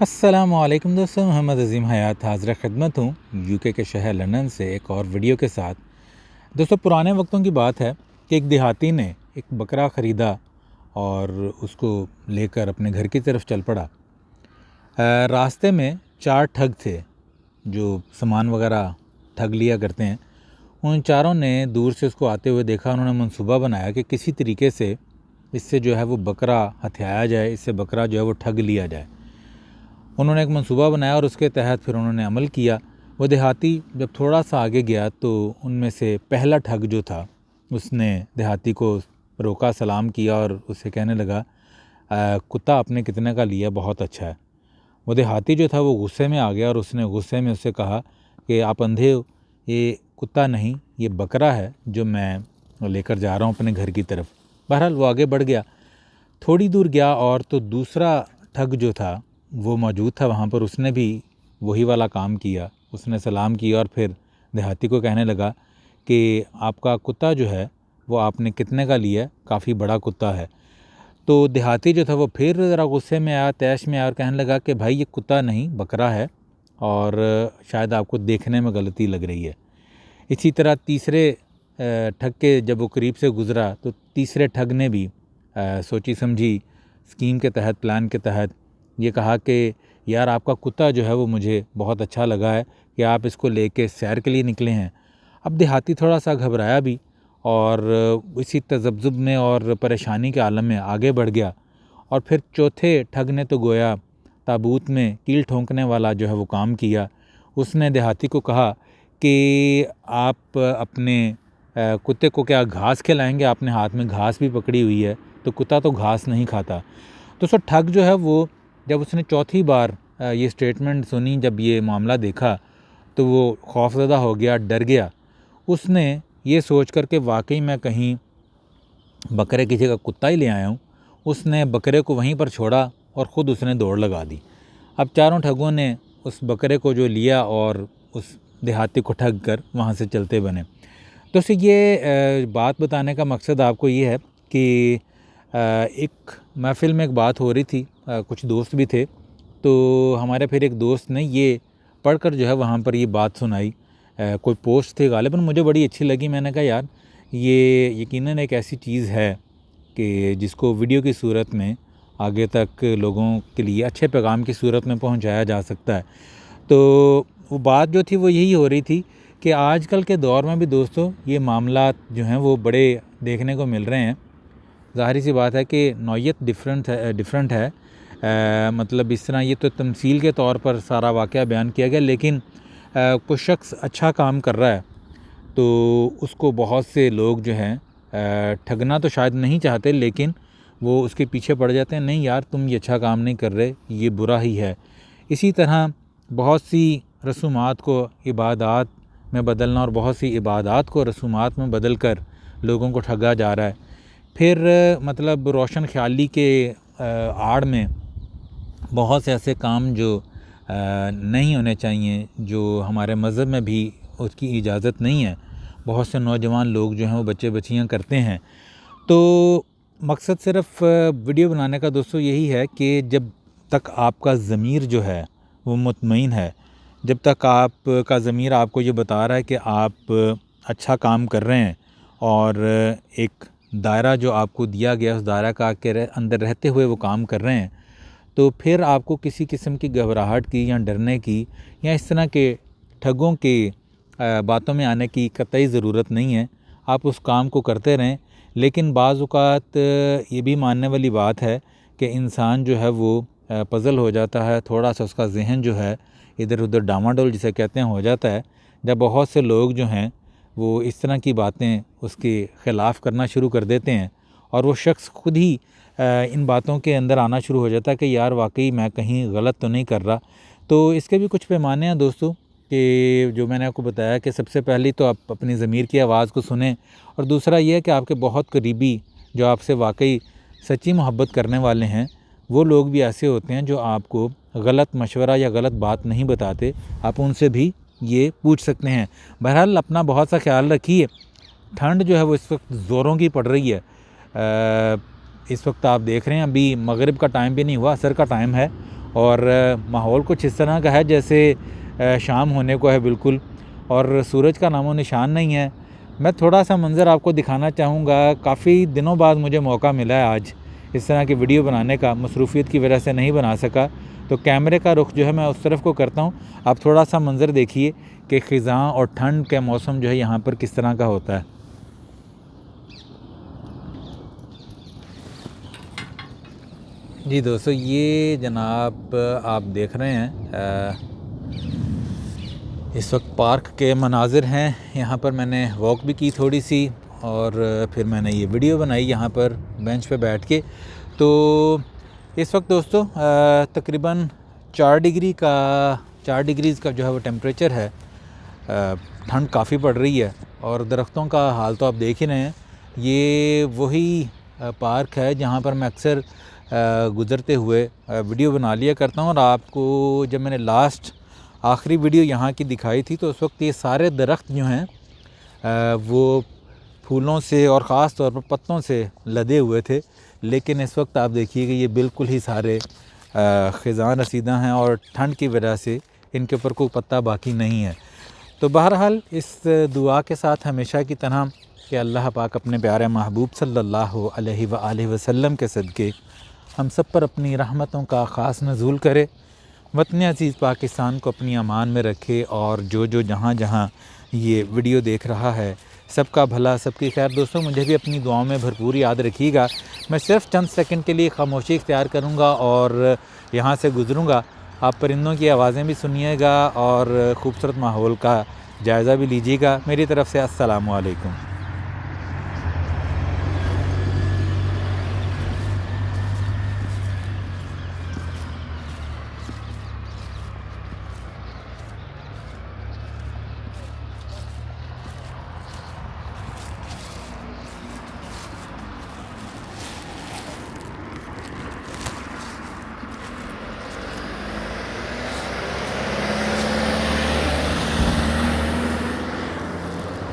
अस्सलामुअलैकुम दोस्तों, मोहम्मद अज़ीम हयात हाज़िर खिदमत हूँ यूके के शहर लंदन से एक और वीडियो के साथ। दोस्तों, पुराने वक्तों की बात है कि एक देहाती ने एक बकरा ख़रीदा और उसको लेकर अपने घर की तरफ चल पड़ा। रास्ते में 4 ठग थे जो सामान वगैरह ठग लिया करते हैं। उन चारों ने दूर से उसको आते हुए देखा। उन्होंने मंसूबा बनाया कि किसी तरीके से इससे जो है वो बकरा हथियाया जाए, इससे बकरा जो है वो ठग लिया जाए। उन्होंने एक मंसूबा बनाया और उसके तहत फिर उन्होंने अमल किया। वो देहाती जब थोड़ा सा आगे गया तो उनमें से पहला ठग जो था उसने देहाती को रोका, सलाम किया और उससे कहने लगा, कुत्ता आपने कितने का लिया, बहुत अच्छा है। वो देहाती जो था वो गुस्से में आ गया और उसने गुस्से में उससे कहा कि आप अंधे हो, ये कुत्ता नहीं, ये बकरा है जो मैं लेकर जा रहा हूँ अपने घर की तरफ। बहरहाल वो आगे बढ़ गया। थोड़ी दूर गया और तो दूसरा ठग जो था वो मौजूद था वहाँ पर। उसने भी वही वाला काम किया। उसने सलाम किया और फिर देहाती को कहने लगा कि आपका कुत्ता जो है वो आपने कितने का लिया, काफ़ी बड़ा कुत्ता है। तो देहाती जो था वो फिर ज़रा गुस्से में आया, तैश में आया और कहने लगा कि भाई ये कुत्ता नहीं, बकरा है और शायद आपको देखने में गलती लग रही है। इसी तरह तीसरे ठग के जब वो करीब से गुज़रा तो तीसरे ठग ने भी सोची समझी स्कीम के तहत, प्लान के तहत ये कहा कि यार आपका कुत्ता जो है वो मुझे बहुत अच्छा लगा है कि आप इसको लेके सैर के लिए निकले हैं। अब देहाती थोड़ा सा घबराया भी और इसी तज़ब्ज़ुब में और परेशानी के आलम में आगे बढ़ गया। और फिर चौथे ठग ने तो गोया ताबूत में कील ठोंकने वाला जो है वो काम किया। उसने देहाती को कहा कि आप अपने कुत्ते को क्या घास खिलाएंगे, आपने हाथ में घास भी पकड़ी हुई है, तो कुत्ता तो घास नहीं खाता। तो सो ठग जो है वो जब उसने चौथी बार ये स्टेटमेंट सुनी, जब ये मामला देखा तो वो खौफज़दा हो गया, डर गया। उसने ये सोच कर के वाकई मैं कहीं बकरे की जगह कुत्ता ही ले आया हूँ, उसने बकरे को वहीं पर छोड़ा और ख़ुद उसने दौड़ लगा दी। अब चारों ठगों ने उस बकरे को जो लिया और उस देहाती को ठग कर वहाँ से चलते बने। दोस्तों, ये बात बताने का मकसद आपको ये है कि एक महफ़िल में एक बात हो रही थी, कुछ दोस्त भी थे। तो हमारे फिर एक दोस्त ने ये पढ़कर जो है वहाँ पर ये बात सुनाई। कोई पोस्ट थी गालिबन, मुझे बड़ी अच्छी लगी। मैंने कहा यार ये यकीनन एक ऐसी चीज़ है कि जिसको वीडियो की सूरत में आगे तक लोगों के लिए अच्छे पैगाम की सूरत में पहुँचाया जा सकता है। तो वो बात जो थी वो यही हो रही थी कि आजकल के दौर में भी दोस्तों ये मामला जो हैं वो बड़े देखने को मिल रहे हैं। ज़ाहिर सी बात है कि नौयत डिफरेंट है। मतलब इस तरह ये तो तमसील के तौर पर सारा वाक़या बयान किया गया, लेकिन कोई शख्स अच्छा काम कर रहा है तो उसको बहुत से लोग जो हैं ठगना तो शायद नहीं चाहते, लेकिन वो उसके पीछे पड़ जाते हैं, नहीं यार तुम ये अच्छा काम नहीं कर रहे, ये बुरा ही है। इसी तरह बहुत सी रसूमात को इबादात में बदलना और बहुत सी इबादात को रसूमात में बदल कर लोगों को ठगा जा रहा है। फिर मतलब रोशन ख्याली के आड़ में बहुत से ऐसे काम जो नहीं होने चाहिए, जो हमारे मज़हब में भी उसकी इजाज़त नहीं है, बहुत से नौजवान लोग जो हैं वो बच्चे बच्चियाँ करते हैं। तो मकसद सिर्फ़ वीडियो बनाने का दोस्तों यही है कि जब तक आपका ज़मीर जो है वो मुतमईन है, जब तक आपका ज़मीर आपको ये बता रहा है कि आप अच्छा काम कर रहे हैं और एक दायरा जो आपको दिया गया उस दायरा का के अंदर रहते हुए वो काम कर रहे हैं, तो फिर आपको किसी किस्म की घबराहट की या डरने की या इस तरह के ठगों के बातों में आने की कतई ज़रूरत नहीं है। आप उस काम को करते रहें। लेकिन बाज़ औक़ात ये भी मानने वाली बात है कि इंसान जो है वो पज़ल हो जाता है, थोड़ा सा उसका ज़हन जो है इधर उधर डामाडोल जिसे कहते हैं हो जाता है, जब बहुत से लोग जो हैं वो इस तरह की बातें उसके ख़िलाफ़ करना शुरू कर देते हैं और वो शख्स खुद ही इन बातों के अंदर आना शुरू हो जाता है कि यार वाकई मैं कहीं गलत तो नहीं कर रहा। तो इसके भी कुछ पैमाने हैं दोस्तों, कि जो मैंने आपको बताया कि सबसे पहले तो आप अपनी ज़मीर की आवाज़ को सुनें और दूसरा ये है कि आपके बहुत करीबी जो आपसे वाकई सच्ची मोहब्बत करने वाले हैं, वो लोग भी ऐसे होते हैं जो आपको गलत मशवरा या गलत बात नहीं बताते, आप उनसे भी ये पूछ सकते हैं। बहरहाल अपना बहुत सा ख्याल रखिए। ठंड जो है वो इस वक्त ज़ोरों की पड़ रही है। इस वक्त आप देख रहे हैं अभी मगरिब का टाइम भी नहीं हुआ, असर का टाइम है और माहौल कुछ इस तरह का है जैसे शाम होने को है बिल्कुल, और सूरज का नामो निशान नहीं है। मैं थोड़ा सा मंज़र आपको दिखाना चाहूँगा। काफ़ी दिनों बाद मुझे मौका मिला है आज इस तरह की वीडियो बनाने का, मसरूफ़ियत की वजह से नहीं बना सका, तो कैमरे का रुख जो है मैं उस तरफ को करता हूँ। आप थोड़ा सा मंज़र देखिए कि ख़िज़ां और ठंड के मौसम जो है यहाँ पर किस तरह का होता है। जी दोस्तों, ये जनाब आप देख रहे हैं इस वक्त पार्क के मनाजिर हैं। यहाँ पर मैंने वॉक भी की थोड़ी सी, और फिर मैंने ये वीडियो बनाई यहाँ पर बेंच पे बैठ के। तो इस वक्त दोस्तों तकरीबन 4 डिग्रीज़ का जो है वो टेम्परेचर है। ठंड काफ़ी पड़ रही है और दरख्तों का हाल तो आप देख ही रहे हैं। ये वही पार्क है जहाँ पर मैं अक्सर गुज़रते हुए वीडियो बना लिया करता हूँ। और आपको जब मैंने आखिरी वीडियो यहाँ की दिखाई थी तो उस वक्त ये सारे दरख्त जो हैं वो फूलों से और ख़ास तौर पर पत्तों से लदे हुए थे, लेकिन इस वक्त आप देखिए कि ये बिल्कुल ही सारे ख़िज़ां रसीदा हैं और ठंड की वजह से इनके ऊपर कोई पत्ता बाकी नहीं है। तो बहरहाल इस दुआ के साथ हमेशा की तरह कि अल्लाह पाक अपने प्यारे महबूब सल्लल्लाहु अलैहि वसल्लम के सदक़े हम सब पर अपनी रहमतों का ख़ास नज़ूल करे, वतन अज़ीज़ पाकिस्तान को अपनी अमान में रखे, और जो जहाँ जहाँ ये वीडियो देख रहा है सबका भला सबकी खैर। दोस्तों, मुझे भी अपनी दुआओं में भरपूर याद रखिएगा। मैं सिर्फ चंद सेकंड के लिए खामोशी इख्तियार करूँगा और यहाँ से गुज़रूँगा। आप परिंदों की आवाज़ें भी सुनिएगा और ख़ूबसूरत माहौल का जायज़ा भी लीजिएगा। मेरी तरफ़ से अस्सलामु अलैकुम।